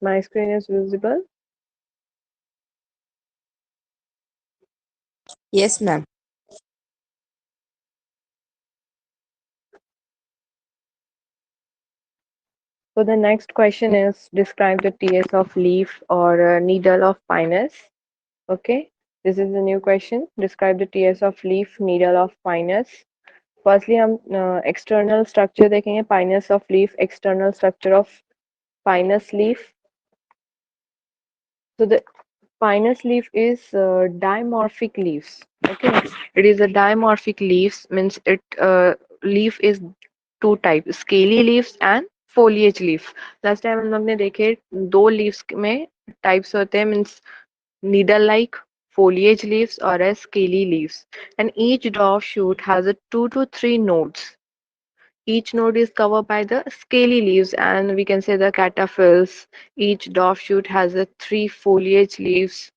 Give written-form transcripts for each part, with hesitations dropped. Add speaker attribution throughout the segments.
Speaker 1: My screen is visible.
Speaker 2: Yes, ma'am.
Speaker 1: So the next question is describe the TS of leaf or needle of pinus. Okay, this is a new question. Describe the TS of leaf, needle of pinus. Firstly हम external structure देखेंगे Pinus of leaf external structure of Pinus leaf so the pinus leaf is dimorphic leaves okay it is a dimorphic leaves means it leaf is two type scaly leaves and foliage leaf last time हम लोग ने देखे दो leaves में types होते हैं means needle like foliage leaves or as scaly leaves and each dwarf shoot has a 2 to 3 nodes. Each node is covered by the scaly leaves, and we can say the cataphyls. Each dwarf shoot has a 3 foliage leaves.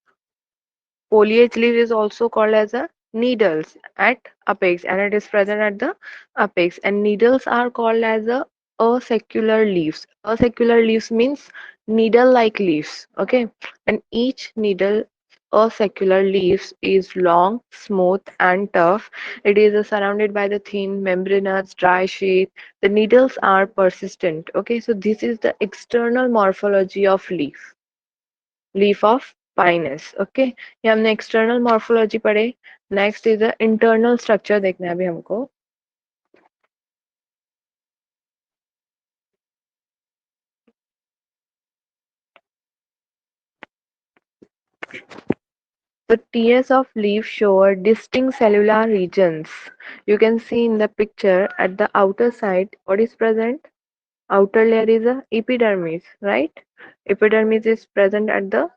Speaker 1: Foliage leaf is also called as a needles at apex, and it is present at the apex. And needles are called as a asecular leaves. Asecular leaves means needle-like leaves. Okay, and each needle asecular leaves is long, smooth, and tough. It is surrounded by the thin, membranous, dry sheath. The needles are persistent. Okay, so this is the external morphology of leaf of pinus. Okay, ये हमने external morphology पढ़े. Next is the internal structure देखना है अभी हमको. The TS of leaf show distinct cellular regions. You can see in the picture at the outer side what is present. Outer layer is a epidermis, right? Epidermis is present at the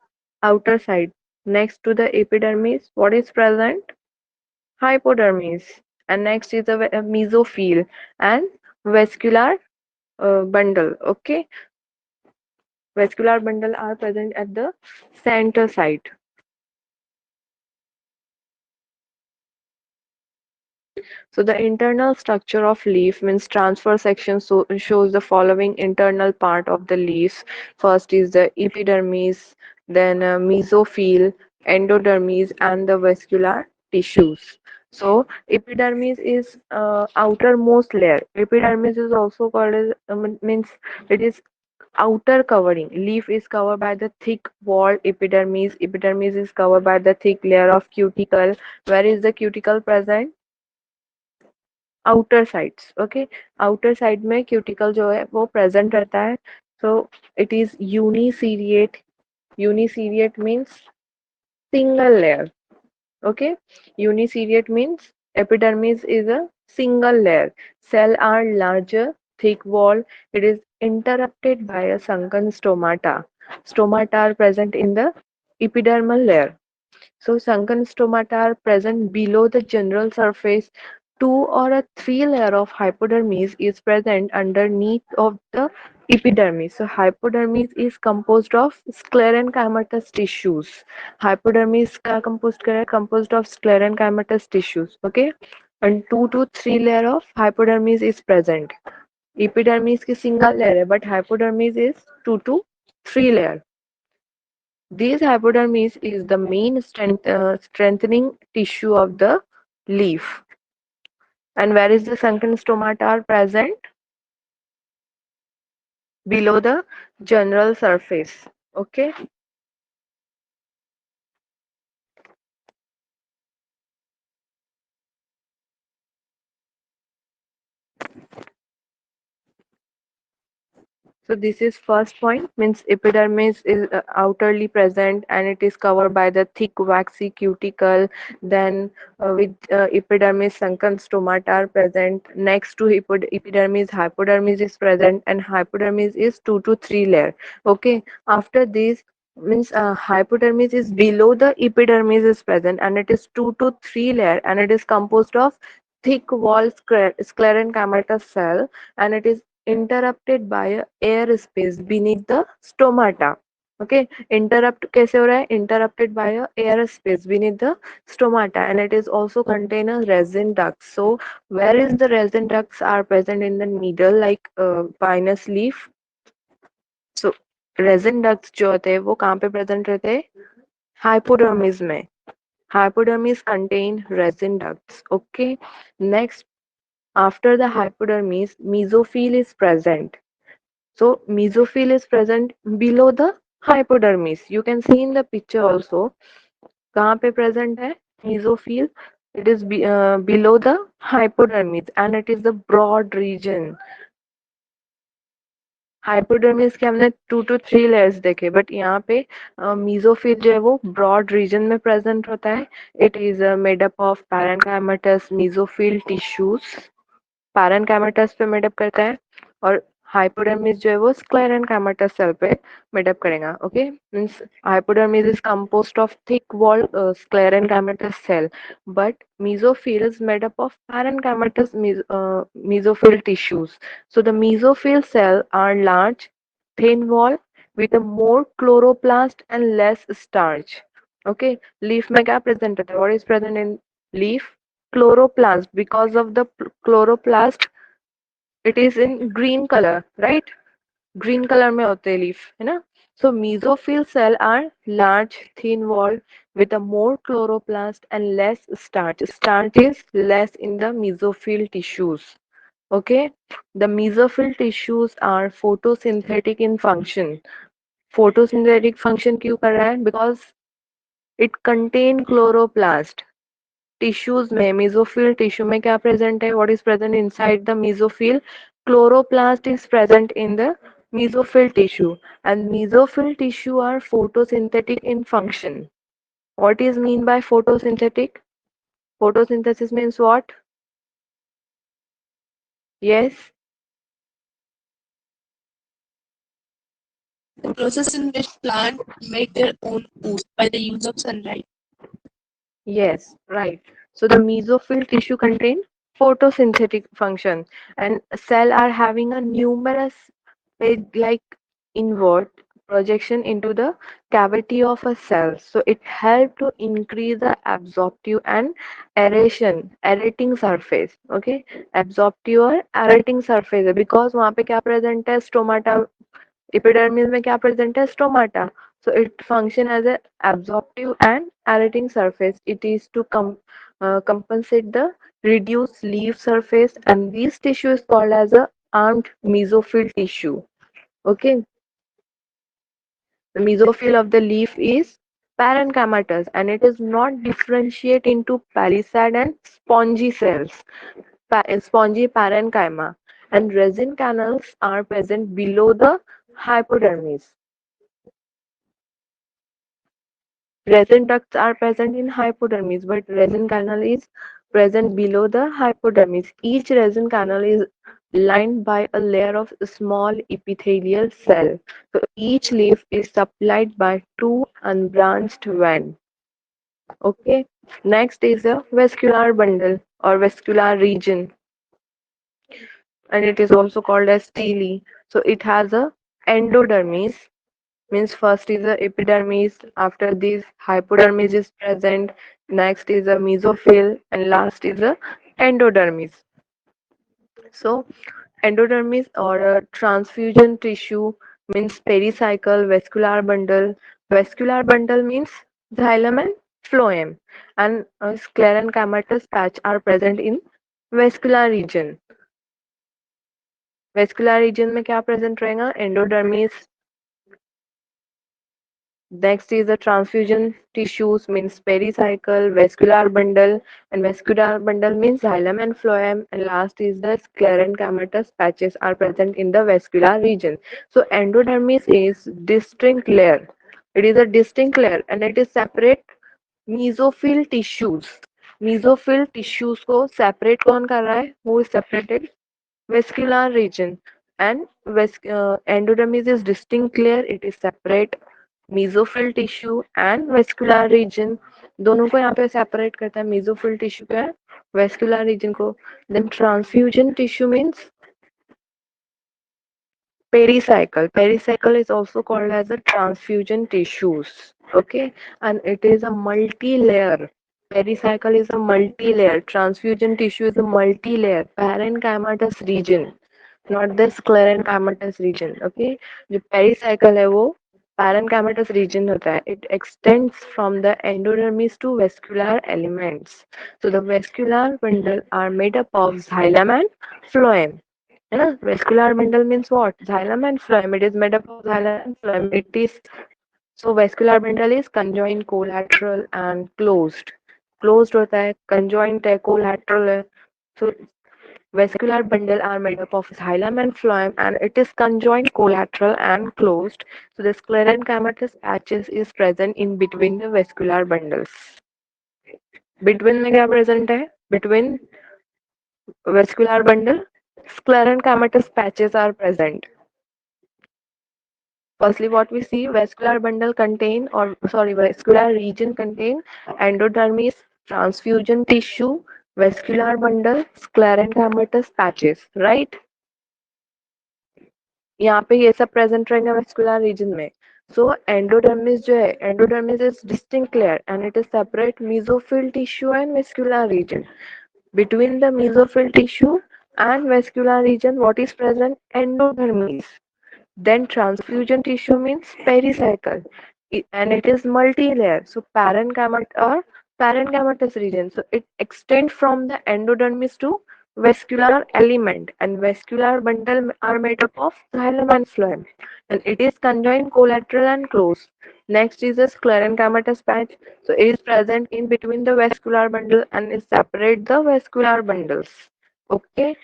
Speaker 1: outer side. Next to the epidermis, what is present? Hypodermis. And next is the mesophyll and vascular bundle. Okay, vascular bundle are present at the center side. So the internal structure of leaf means transverse section shows the following internal part of the leaves. First is the epidermis, then mesophyll, endodermis, and the vascular tissues. So epidermis is outermost layer. Epidermis is also called as means it is outer covering. Leaf is covered by the thick walled epidermis. Epidermis is covered by the thick layer of cuticle. Where is the cuticle present? Outer sides okay outer side में cuticle जो है वो present रहता है so it is uniseriate uniseriate means single layer okay uniseriate means epidermis is a single layer cell are larger thick wall it is interrupted by a sunken stomata are present in the epidermal layer. So sunken stomata are present below the general surface. Two or a three layer of hypodermis is present underneath of the epidermis. So hypodermis is composed of sclerenchymatous tissues. Hypodermis का composed of sclerenchymatous tissues. Okay, and 2 to 3 layer of hypodermis is present. Epidermis की single layer है, but hypodermis is 2 to 3 layer. This hypodermis is the main strengthening tissue of the leaf. And where is the sunken stomata are present? Below the general surface. Okay. So this is first point means epidermis is outerly present and it is covered by the thick waxy cuticle. Then with epidermis sunken stomata are present. Next to epidermis hypodermis is present and hypodermis is 2 to 3 layer. Okay. After this means hypodermis is below the epidermis is present and it is 2 to 3 layer and it is composed of thick wall sclerenchymatous cell and it is interrupted by a air space beneath the stomata. Okay, interrupt कैसे हो रहा है? Interrupted by a air space beneath the stomata and it is also contain a resin duct. So where is the resin ducts are present in the needle like pinus leaf? So resin ducts जो होते हैं वो कहाँ पे present रहते हैं? Hypodermis में. Hypodermis contain resin ducts. Okay. Next, after the hypodermis, mesophyll is present. So mesophyll is present below the hypodermis. You can see in the picture also. कहाँ पे present है? Mesophyll. It is below the hypodermis and it is the broad region. Hypodermis के हमने 2 to 3 layers देखे, but यहाँ पे mesophyll जो है वो ब्रॉड रीजन में प्रेजेंट होता है. It is made up of parenchymatous mesophyll tissues. Parenchymatous पे मेडअप करता है और हाइपोडर्मिस जो है वो स्क्लेरेनकाइमेटस सेल पे मेडअप करेगा. Okay, means hypodermis is composed of thick wall sclerenchymatous cell, but mesophyll is made up of parenchymatous mesophyll tissues. So the mesophyll cell are large, thin wall with a more chloroplast and less starch. Okay, leaf में क्या present होता है? What is present in leaf? Chloroplast. Because of the chloroplast, it is in green color, right? Green color में होते हैं leaf, है ना? So mesophyll cell are large, thin walled with a more chloroplast and less starch. Starch is less in the mesophyll tissues. Okay, the mesophyll tissues are photosynthetic in function. Photosynthetic function क्यों कर रहा है? Because it contain chloroplast. Tissues में mesophyll tissue में क्या present है? What is present inside the mesophyll? Chloroplast is present in the mesophyll tissue and mesophyll tissue are photosynthetic in function. What is mean by photosynthetic? Photosynthesis means what? Yes.
Speaker 2: The process in which plants make their own food by the use of sunlight.
Speaker 1: Yes, right. So the mesophyll tissue contain photosynthetic function and cell are having a numerous page-like inward projection into the cavity of a cell. So it help to increase the absorptive and aerating surface. Okay, absorptive और aerating surface है because वहाँ पे क्या present है? Stomata. Epidermis में क्या present है? Stomata. So it function as an absorptive and aerating surface. It is to compensate the reduced leaf surface, and this tissue is called as a armed mesophyll tissue. Okay, the mesophyll of the leaf is parenchymatous and it is not differentiate into palisade and spongy cells. Spongy parenchyma and resin canals are present below the hypodermis. Resin ducts are present in hypodermis, but resin canal is present below the hypodermis. Each resin canal is lined by a layer of small epithelial cell. So each leaf is supplied by two unbranched veins. Okay. Next is a vascular bundle or vascular region, and it is also called as stele. So it has a endodermis, means first is the epidermis, after this hypodermis is present, next is a mesophyll, and last is a endodermis. So endodermis or a transfusion tissue means pericycle, vascular bundle. Vascular bundle means xylem and phloem, and sclerenchymatous patch are present in vascular region. vascular region में क्या present रहेगा? Endodermis. Next is the transfusion tissues means pericycle, vascular bundle, and vascular bundle means xylem and phloem, and last is the sclerenchymatous patches are present in the vascular region. So endodermis is distinct layer. It is a distinct layer and it is separate mesophyll tissues. Mesophyll tissues को separate कौन कर रहा है? Who is separated? Vascular region. And endodermis is distinct layer. It is separate mesophyll tissue and vascular region. दोनों को यहाँ पे separate करता है mesophyll tissue को vascular region को. Then transfusion tissue means pericycle. Pericycle is also called as a transfusion tissues. Okay, and it is a multi-layer. Pericycle is a multi-layer. Transfusion tissue is a multi-layer. Parenchymatous region. Not the sclerenchymatous region. Okay, जो pericycle है वो parenchymatous region होता है. It extends from the endodermis to vascular elements. So the vascular bundle are made up of xylem and phloem. है ना, vascular bundle means what, xylem and phloem. It is made up of xylem and phloem. It is, so vascular bundle is conjoined, collateral and closed. Closed होता है, conjoined है, collateral है. So vascular bundle are made up of xylem and phloem, and it is conjoined, collateral and closed. So the sclerenchymatous patches is present in between the vascular bundles. Between में क्या present है? Between vascular bundle, sclerenchymatous patches are present. Firstly, what we see, vascular bundle contain, or sorry, vascular region contain endodermis, transfusion tissue, vascular bundle, sclerenchymatous patches, right? यहाँ पे ये सब present रहेंगे vascular reason में. सो endodermis जो है, endodermis is distinct layer and it is separate mesophyll tissue and vascular region. Between the mesophyll tissue and vascular region, what is present? Endodermis. Then transfusion tissue means pericycle, and it is multi-layer. So parenchymatous region. So it extends from the endodermis to vascular element, and vascular bundle are made up of xylem and phloem, and it is conjoined, collateral and close. Next is the sclerenchymatous patch. So it is present in between the vascular bundle and is separate the vascular bundles. Okay.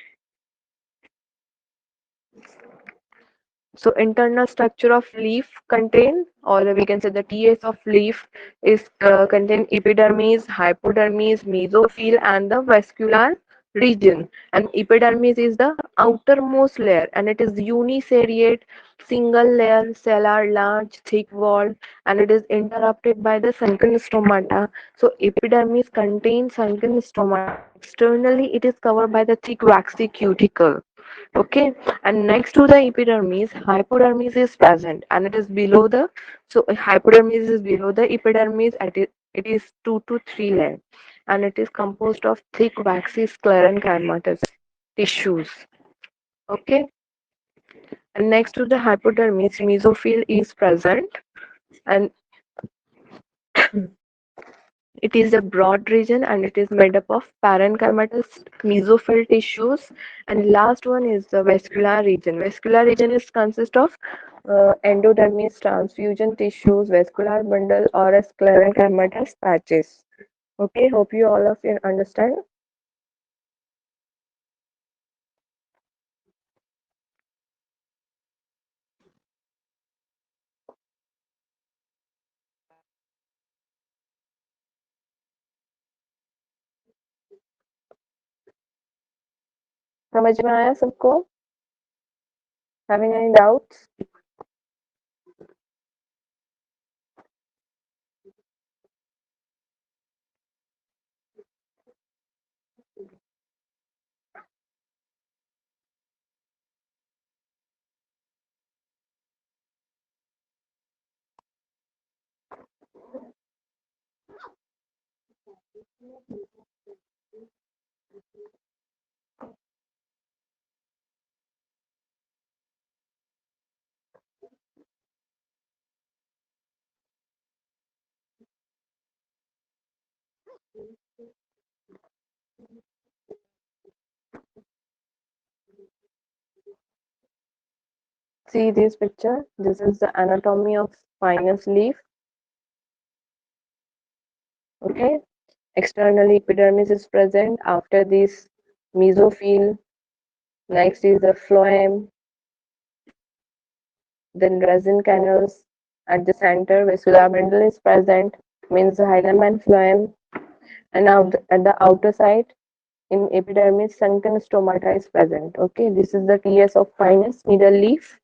Speaker 1: So internal structure of leaf contain, or we can say the TS of leaf is contain epidermis, hypodermis, mesophyll, and the vascular region. And epidermis is the outermost layer, and it is uniseriate, single layer, cellar, large, thick walled, and it is interrupted by the sunken stomata. So epidermis contains sunken stomata. Externally, it is covered by the thick waxy cuticle. Okay, and next to the epidermis, hypodermis is present, and it is below the, so hypodermis is below the epidermis. It is 2 to 3 layer, and it is composed of thick waxy sclerenchymatous tissues. Okay, and next to the hypodermis, mesophyll is present, and it is a broad region, and it is made up of parenchymatous mesophyll tissues. And last one is the vascular region. Vascular region is consist of endodermis, transfusion tissues, vascular bundle, or a sclerenchymatous patches. Okay, hope you all of you understand. समझ में आया सबको? Having any doubts? See this picture. This is the anatomy of spinous leaf. Okay, externally epidermis is present. After this, mesophyll. Next is the phloem, then resin canals. At the center, vascular bundle is present, means xylem and phloem. And out at the outer side, in epidermis, sunken stomata is present. Okay, this is the TS of pinus, middle leaf.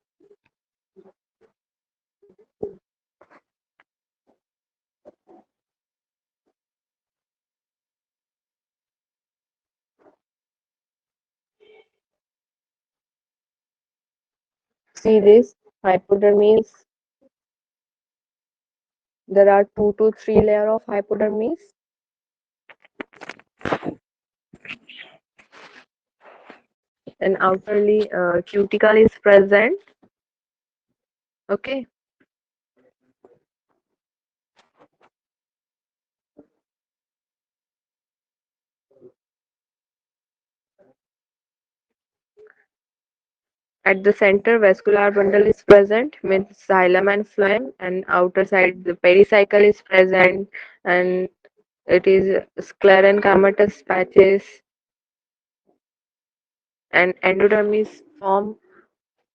Speaker 1: See this, hypodermis. There are 2 to 3 layer of hypodermis. and outerly cuticle is present. Okay. At the center, vascular bundle is present, means xylem and phloem, and outer side the pericycle is present, and it is sclerenchymatous patches, and endodermis form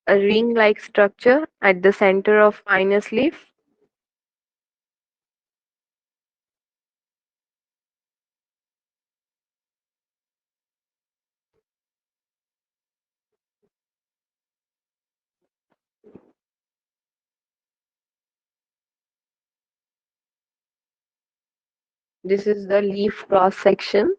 Speaker 1: a ring-like structure at the center of pinus leaf. This is the leaf cross section.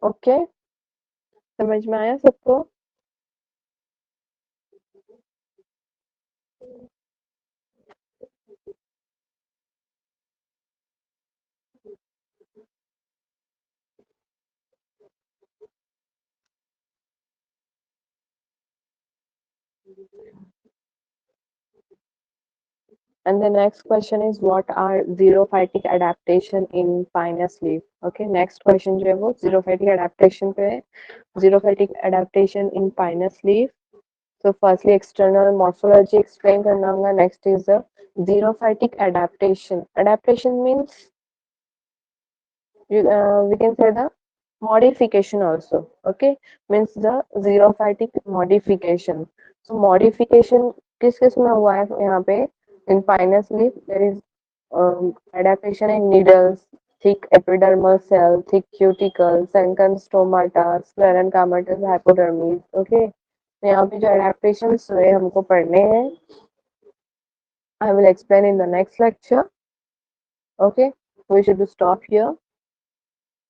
Speaker 1: Okay, समझ में आया सबको? And the next question is what are xerophytic adaptation in pinus leaf? Okay, next question जो है वो xerophytic adaptation पे है. Xerophytic adaptation in pinus leaf. So firstly external morphology explain करना होगा. Next is the xerophytic adaptation. Adaptation means we can say the modification also. Okay, means the xerophytic modification. So modification किस किस में हुआ है यहाँ पे? In pinus leaf there is adaptation in needles, thick epidermal cell, thick cuticle, sunken stomata, sclerenchymatous hypodermis. Okay, तो यहाँ पे जो adaptations हुए हमको पढ़ने हैं. I will explain in the next lecture. Okay, we should stop here.